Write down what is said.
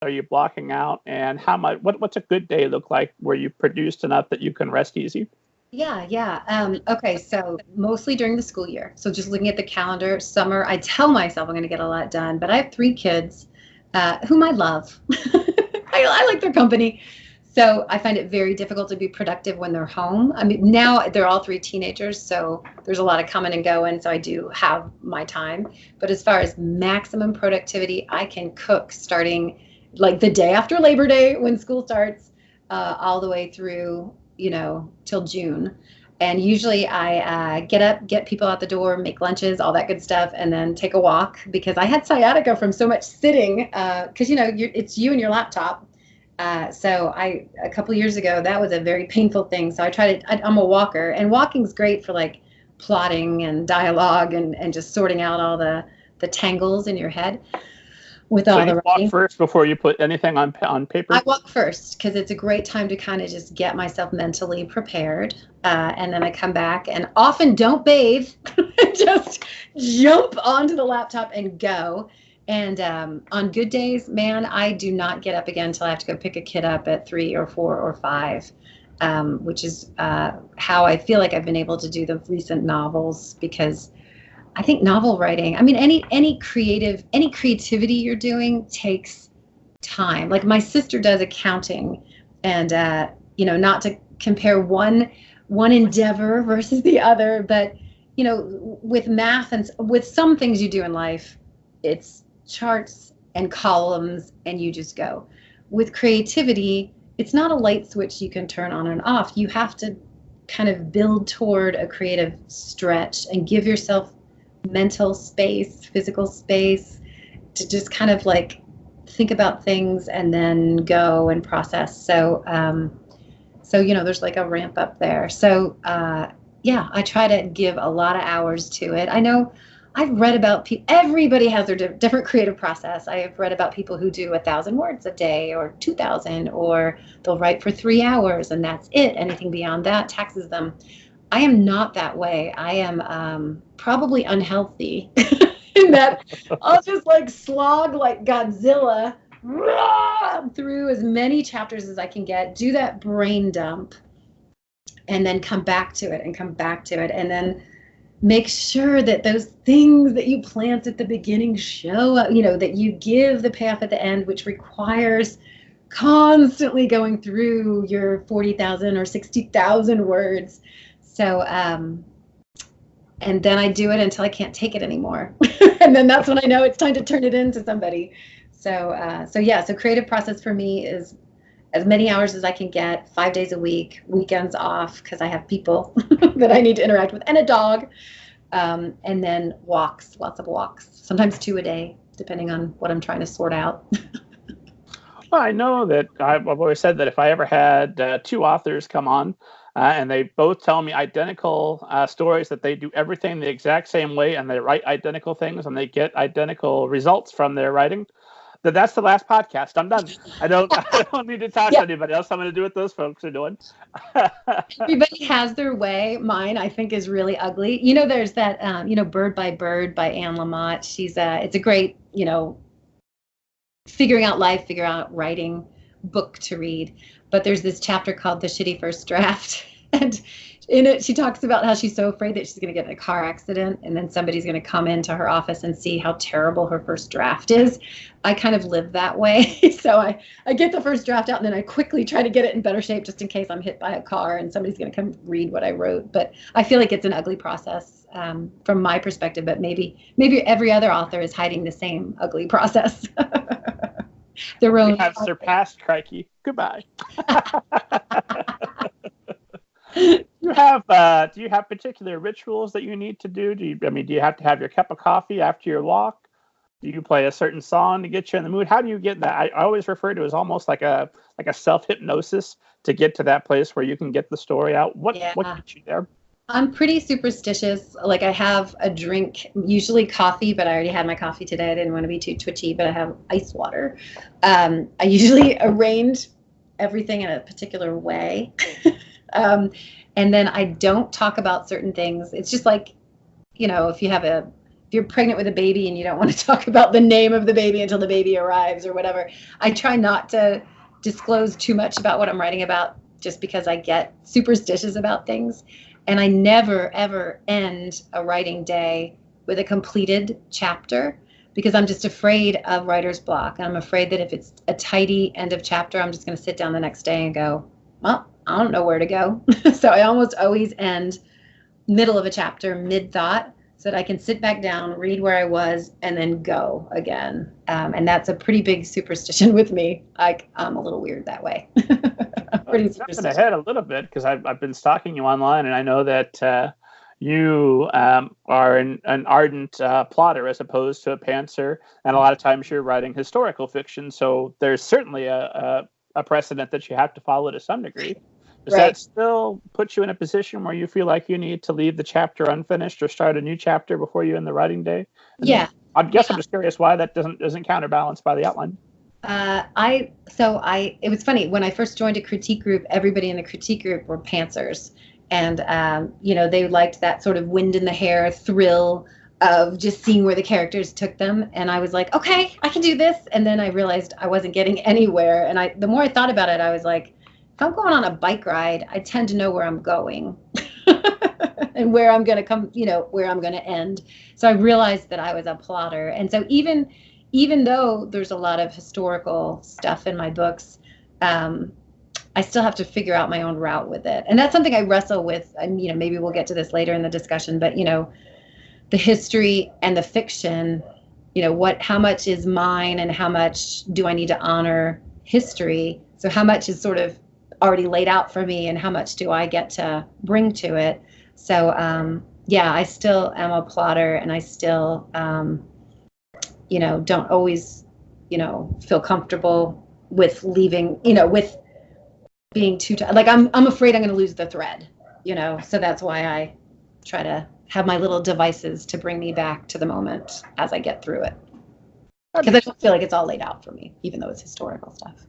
are you blocking out, and how much? What's a good day look like where you produced enough that you can rest easy? Yeah. Okay, so mostly during the school year. So just looking at the calendar, summer, I tell myself I'm going to get a lot done, but I have 3 kids whom I love. I like their company. So I find it very difficult to be productive when they're home. I mean, now they're all 3 teenagers, so there's a lot of coming and going, so I do have my time. But as far as maximum productivity, I can cook starting like the day after Labor Day when school starts, all the way through, till June. And usually I get up, get people out the door, make lunches, all that good stuff, and then take a walk because I had sciatica from so much sitting. Because it's you and your laptop. So a couple years ago, that was a very painful thing. So I'm a walker, and walking's great for like plotting and dialogue and just sorting out all the tangles in your head with all the writing. Walk first before you put anything on paper? I walk first because it's a great time to kind of just get myself mentally prepared. And then I come back and often don't bathe, just jump onto the laptop and go. And on good days, man, I do not get up again until I have to go pick a kid up at 3 or 4 or 5, which is how I feel like I've been able to do the recent novels, because I think novel writing, I mean, any creativity you're doing takes time. Like my sister does accounting, and not to compare one endeavor versus the other, but with math and with some things you do in life, it's charts and columns and you just go. With creativity, it's not a light switch you can turn on and off. You have to kind of build toward a creative stretch and give yourself mental space, physical space to just kind of like think about things and then go and process. So there's like a ramp up there. So I try to give a lot of hours to it. I know I've read about people, everybody has their different creative process. I have read about people who do 1,000 words a day or 2,000, or they'll write for 3 hours and that's it. Anything beyond that taxes them. I am not that way. I am probably unhealthy in that I'll just like slog like Godzilla through as many chapters as I can get, do that brain dump, and then come back to it and then make sure that those things that you plant at the beginning show up, that you give the payoff at the end, which requires constantly going through your 40,000 or 60,000 words. So, and then I do it until I can't take it anymore. And then that's when I know it's time to turn it into somebody. So creative process for me is as many hours as I can get, 5 days a week, weekends off, because I have people that I need to interact with and a dog. And then walks, lots of walks, sometimes 2 a day, depending on what I'm trying to sort out. Well, I know that I've always said that if I ever had 2 authors come on and they both tell me identical stories, that they do everything the exact same way and they write identical things and they get identical results from their writing, that's the last podcast. I'm done. I don't need to talk to anybody else. I'm going to do what those folks are doing. Everybody has their way. Mine, I think, is really ugly. There's that, Bird by Bird by Anne Lamott. It's a great, figuring out life, figure out writing book to read. But there's this chapter called The Shitty First Draft. And in it, she talks about how she's so afraid that she's going to get in a car accident and then somebody's going to come into her office and see how terrible her first draft is. I kind of live that way. So I get the first draft out and then I quickly try to get it in better shape just in case I'm hit by a car and somebody's going to come read what I wrote. But I feel like it's an ugly process from my perspective, but maybe every other author is hiding the same ugly process. Their own. We have surpassed Crikey. Goodbye. Do you have particular rituals that you need to do? Do you have to have your cup of coffee after your walk? Do you play a certain song to get you in the mood? How do you get that? I always refer to it as almost like a self-hypnosis to get to that place where you can get the story out. What gets you there? I'm pretty superstitious. Like I have a drink, usually coffee, but I already had my coffee today. I didn't want to be too twitchy, but I have ice water. I usually arrange everything in a particular way. And then I don't talk about certain things. It's just like, if you have you're pregnant with a baby and you don't want to talk about the name of the baby until the baby arrives or whatever. I try not to disclose too much about what I'm writing about, just because I get superstitious about things. And I never, ever end a writing day with a completed chapter, because I'm just afraid of writer's block. And I'm afraid that if it's a tidy end of chapter, I'm just going to sit down the next day and go, well, I don't know where to go. So I almost always end middle of a chapter, mid-thought, so that I can sit back down, read where I was, and then go again. And that's a pretty big superstition with me. I'm a little weird that way. Pretty jumping ahead a little bit, because I've been stalking you online, and I know that you are an ardent plotter as opposed to a pantser, and a lot of times you're writing historical fiction. So there's certainly a precedent that you have to follow to some degree. Does that still put you in a position where you feel like you need to leave the chapter unfinished or start a new chapter before you end the writing day? Yeah. I guess I'm just curious why that doesn't counterbalance by the outline. It was funny when I first joined a critique group. Everybody in the critique group were pantsers, and they liked that sort of wind in the hair thrill of just seeing where the characters took them. And I was like, okay, I can do this. And then I realized I wasn't getting anywhere. And the more I thought about it, I was like, if I'm going on a bike ride, I tend to know where I'm going and where I'm going to come, where I'm going to end. So I realized that I was a plotter. And so even though there's a lot of historical stuff in my books, I still have to figure out my own route with it. And that's something I wrestle with. And, maybe we'll get to this later in the discussion, but, the history and the fiction, how much is mine and how much do I need to honor history? So how much is sort of already laid out for me and how much do I get to bring to it? So, I still am a plotter, and I still, don't always, feel comfortable with leaving, with being too like I'm afraid I'm going to lose the thread, so that's why I try to have my little devices to bring me back to the moment as I get through it, because I don't feel like it's all laid out for me, even though it's historical stuff.